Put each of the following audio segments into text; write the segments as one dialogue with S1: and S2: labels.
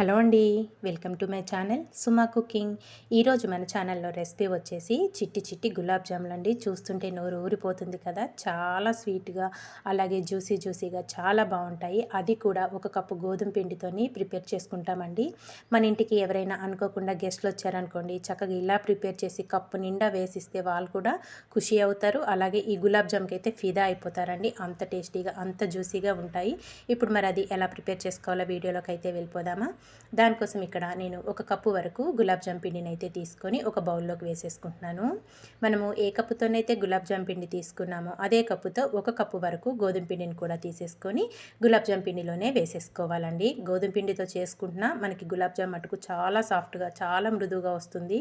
S1: Hello అండి, welcome to my channel Suma cooking. ఈరోజు మన ఛానల్లో రెసిపీ వచ్చేసి చిట్టి చిట్టి గులాబ్ జాములు అండి. చూస్తుంటే నోరు ఊరిపోతుంది కదా. చాలా స్వీట్గా అలాగే జ్యూసీగా చాలా బాగుంటాయి. అది కూడా ఒక కప్పు గోధుమ పిండితోని ప్రిపేర్ చేసుకుంటామండి. మన ఇంటికి ఎవరైనా అనుకోకుండా గెస్ట్లు వచ్చారనుకోండి, చక్కగా ఇలా ప్రిపేర్ చేసి కప్పు నిండా వేసిస్తే వాళ్ళు కూడా ఖుషి అవుతారు. అలాగే ఈ గులాబ్ జామ్కి అయితే ఫిదా అయిపోతారండి. అంత టేస్టీగా అంత జ్యూసీగా ఉంటాయి. ఇప్పుడు మరి అది ఎలా ప్రిపేర్ చేసుకోవాలో వీడియోలోకి అయితే వెళ్ళిపోదామా. దానికోసం ఇక్కడ నేను ఒక కప్పు వరకు గులాబ్ జామ్ పిండిని అయితే తీసుకొని ఒక బౌల్లోకి వేసేసుకుంటున్నాను. మనము ఏ కప్పుతోనైతే గులాబ్ జామ్ పిండి తీసుకున్నామో అదే కప్పుతో ఒక కప్పు వరకు గోధుమ పిండిని కూడా తీసేసుకొని గులాబ్ జామ్ పిండిలోనే వేసేసుకోవాలండి. గోధుమ పిండితో చేసుకుంటున్నా మనకి గులాబ్ జామ్ మటుకు చాలా సాఫ్ట్గా చాలా మృదువుగా వస్తుంది.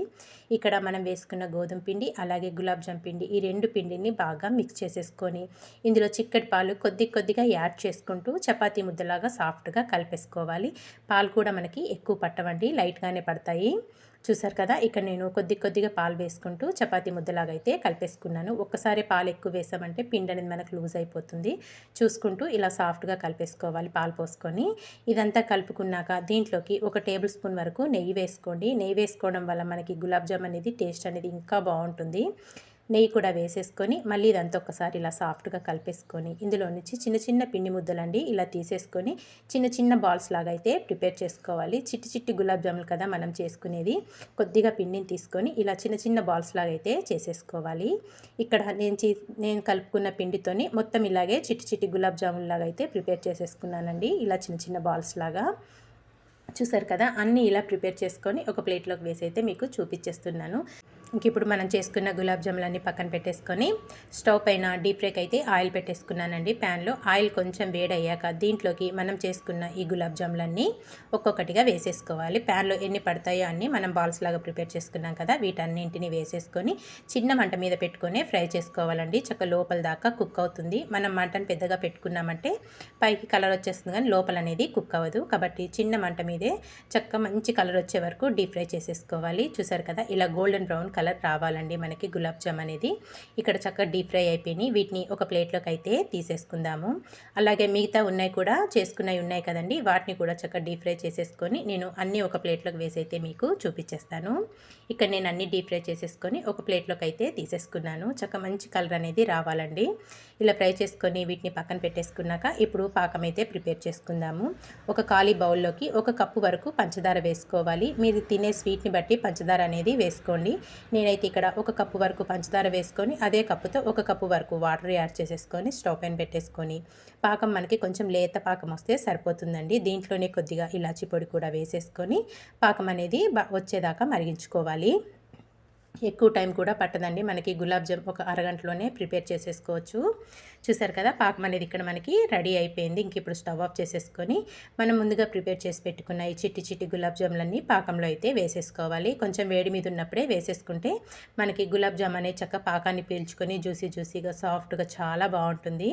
S1: ఇక్కడ మనం వేసుకున్న గోధుమ పిండి అలాగే గులాబ్ జామ్ పిండి ఈ రెండు పిండిని బాగా మిక్స్ చేసేసుకొని ఇందులో చిక్కటి పాలు కొద్దిగా యాడ్ చేసుకుంటూ చపాతీ ముద్దలాగా సాఫ్ట్గా కలిపేసుకోవాలి. పాలు కూడా మనకి ఎక్కువ పట్టవండి, లైట్గానే పడతాయి. చూసారు కదా, ఇక్కడ నేను కొద్దిగా పాలు వేసుకుంటూ చపాతీ ముద్దలాగా అయితే కలిపేసుకున్నాను. ఒక్కసారి పాలు ఎక్కువ వేసామంటే పిండి అనేది మనకు లూజ్ అయిపోతుంది. చూసుకుంటూ ఇలా సాఫ్ట్గా కలిపేసుకోవాలి పాలు పోసుకొని. ఇదంతా కలుపుకున్నాక దీంట్లోకి ఒక టేబుల్ స్పూన్ వరకు నెయ్యి వేసుకోండి. నెయ్యి వేసుకోవడం వల్ల మనకి గులాబ్ జామ్ అనేది టేస్ట్ అనేది ఇంకా బాగుంటుంది. నెయ్యి కూడా వేసేసుకొని మళ్ళీ ఇదంతా ఒకసారి ఇలా సాఫ్ట్గా కలిపేసుకొని ఇందులో నుంచి చిన్న పిండి ముద్దలండి ఇలా తీసేసుకొని చిన్న బాల్స్ లాగా అయితే ప్రిపేర్ చేసుకోవాలి. చిట్టి గులాబ్ జాములు కదా మనం చేసుకునేది. కొద్దిగా పిండిని తీసుకొని ఇలా చిన్న బాల్స్ లాగా అయితే చేసేసుకోవాలి. ఇక్కడ నేను కలుపుకున్న పిండితోని మొత్తం ఇలాగే చిట్టి గులాబ్ జాములు లాగా అయితే ప్రిపేర్ చేసేసుకున్నానండి. ఇలా చిన్న బాల్స్ లాగా చూసారు కదా, అన్నీ ఇలా ప్రిపేర్ చేసుకొని ఒక ప్లేట్లోకి వేసి అయితే మీకు చూపించేస్తున్నాను. ఇంక ఇప్పుడు మనం చేసుకున్న గులాబ్ జాములన్నీ పక్కన పెట్టేసుకొని స్టవ్ పైన డీప్ ఫ్రైకి అయితే ఆయిల్ పెట్టేసుకున్నానండి. ప్యాన్లో ఆయిల్ కొంచెం వేడయ్యాక దీంట్లోకి మనం చేసుకున్న ఈ గులాబ్ జాములన్నీ ఒక్కొక్కటిగా వేసేసుకోవాలి. ప్యాన్లో ఎన్ని పడతాయో అన్నీ మనం బాల్స్ లాగా ప్రిపేర్ చేసుకున్నాం కదా, వీటన్నింటినీ వేసేసుకొని చిన్న మంట మీద పెట్టుకొని ఫ్రై చేసుకోవాలండి. చక్క లోపల దాకా కుక్ అవుతుంది. మనం మంటను పెద్దగా పెట్టుకున్నామంటే పైకి కలర్ వచ్చేస్తుంది కానీ లోపల అనేది కుక్ అవ్వదు. కాబట్టి చిన్న మంట మీదే చక్క మంచి కలర్ వచ్చే వరకు డీప్ ఫ్రై చేసేసుకోవాలి. చూసారు కదా, ఇలా గోల్డెన్ బ్రౌన్ కలర్ రావాలండి మనకి గులాబ్ జామ్ అనేది. ఇక్కడ చక్కగా డీప్ ఫ్రై అయిపోయినాయి. వీటిని ఒక ప్లేట్లోకి అయితే తీసేసుకుందాము. అలాగే మిగతా ఉన్నాయి కూడా చేసుకున్నవి ఉన్నాయి కదండి, వాటిని కూడా చక్కగా డీప్ ఫ్రై చేసేసుకొని నేను అన్నీ ఒక ప్లేట్లోకి వేసి అయితే మీకు చూపించేస్తాను. ఇక్కడ నేను అన్నీ డీప్ ఫ్రై చేసేసుకొని ఒక ప్లేట్లోకి అయితే తీసేసుకున్నాను. చక్కగా మంచి కలర్ అనేది రావాలండి. ఇలా ఫ్రై చేసుకొని వీటిని పక్కన పెట్టేసుకున్నాక ఇప్పుడు పాకం అయితే ప్రిపేర్ చేసుకుందాము. ఒక ఖాళీ బౌల్లోకి ఒక కప్పు వరకు పంచదార వేసుకోవాలి. మీరు తినే స్వీట్ని బట్టి పంచదార అనేది వేసుకోండి. నేనైతే ఇక్కడ ఒక కప్పు వరకు పంచదార వేసుకొని అదే కప్పుతో ఒక కప్పు వరకు వాటర్ యాడ్ చేసేసుకొని స్టవ్ పైన పెట్టేసుకొని పాకం మనకి కొంచెం లేత పాకం వస్తే సరిపోతుందండి. దీంట్లోనే కొద్దిగా ఇలాచి పొడి కూడా వేసేసుకొని పాకం అనేది వచ్చేదాకా మరిగించుకోవాలి. ఎక్కువ టైం కూడా పట్టదండి. మనకి గులాబ్ జామ్ ఒక అరగంటలోనే ప్రిపేర్ చేసేసుకోవచ్చు. చూసారు కదా, పాకం అనేది ఇక్కడ మనకి రెడీ అయిపోయింది. ఇంక ఇప్పుడు స్టవ్ ఆఫ్ చేసేసుకొని మనం ముందుగా ప్రిపేర్ చేసి పెట్టుకున్న ఈ చిట్టి గులాబ్ జాములన్నీ పాకంలో అయితే వేసేసుకోవాలి. కొంచెం వేడి మీద ఉన్నప్పుడే వేసేసుకుంటే మనకి గులాబ్ జామ్ అనే చక్క పాకాన్ని పీల్చుకొని జ్యూసీగా సాఫ్ట్గా చాలా బాగుంటుంది.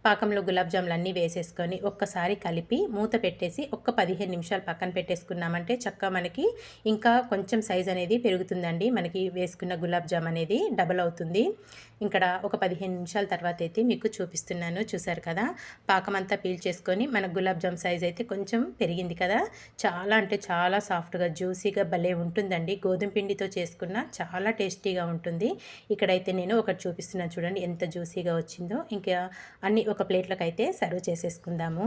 S1: పాకంలో గులాబ్ జాములు అన్నీ వేసేసుకొని ఒక్కసారి కలిపి మూత పెట్టేసి ఒక్క 15 నిమిషాలు పక్కన పెట్టేసుకున్నామంటే చక్కగా మనకి ఇంకా కొంచెం సైజ్ అనేది పెరుగుతుందండి. మనకి వేసుకున్న గులాబ్ జామ్ అనేది డబల్ అవుతుంది. ఇక్కడ ఒక 15 నిమిషాల తర్వాత అయితే మీకు చూపిస్తున్నాను. చూసారు కదా, పాకం అంతా పీల్చేసుకొని మన గులాబ్ జామ్ సైజ్ అయితే కొంచెం పెరిగింది కదా. చాలా అంటే చాలా సాఫ్ట్గా జ్యూసీగా భలే ఉంటుందండి. గోధుమ పిండితో చేసుకున్న చాలా టేస్టీగా ఉంటుంది. ఇక్కడైతే నేను ఒకటి చూపిస్తున్నాను చూడండి ఎంత జ్యూసీగా వచ్చిందో. ఇంకా అన్నీ ఒక ప్లేట్లోకి అయితే సర్వ్ చేసేసుకుందాము.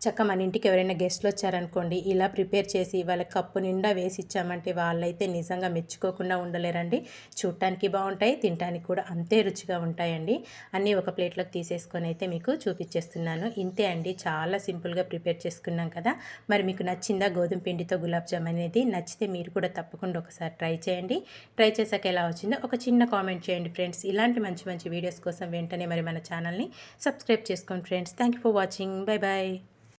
S1: చక్క మన ఇంటికి ఎవరైనా గెస్ట్లు వచ్చారనుకోండి, ఇలా ప్రిపేర్ చేసి వాళ్ళ కప్పు నిండా వేసి ఇచ్చామంటే వాళ్ళైతే నిజంగా మెచ్చుకోకుండా ఉండలేరండి. చూడటానికి బాగుంటాయి, తినడానికి కూడా అంతే రుచిగా ఉంటాయండి. అన్నీ ఒక ప్లేట్లోకి తీసేసుకొని అయితే మీకు చూపించేస్తున్నాను. ఇంతే అండి, చాలా సింపుల్గా ప్రిపేర్ చేసుకున్నాం కదా. మరి మీకు నచ్చిందా గోధుమ పిండితో గులాబ్ జామ్ అనేది? నచ్చితే మీరు కూడా తప్పకుండా ఒకసారి ట్రై చేయండి. ట్రై చేశాక ఎలా వచ్చిందో ఒక చిన్న కామెంట్ చేయండి ఫ్రెండ్స్. ఇలాంటి మంచి వీడియోస్ కోసం వెంటనే మరి మన ఛానల్ని సబ్స్క్రైబ్ చేసుకోండి friends. Thank you for watching. Bye bye.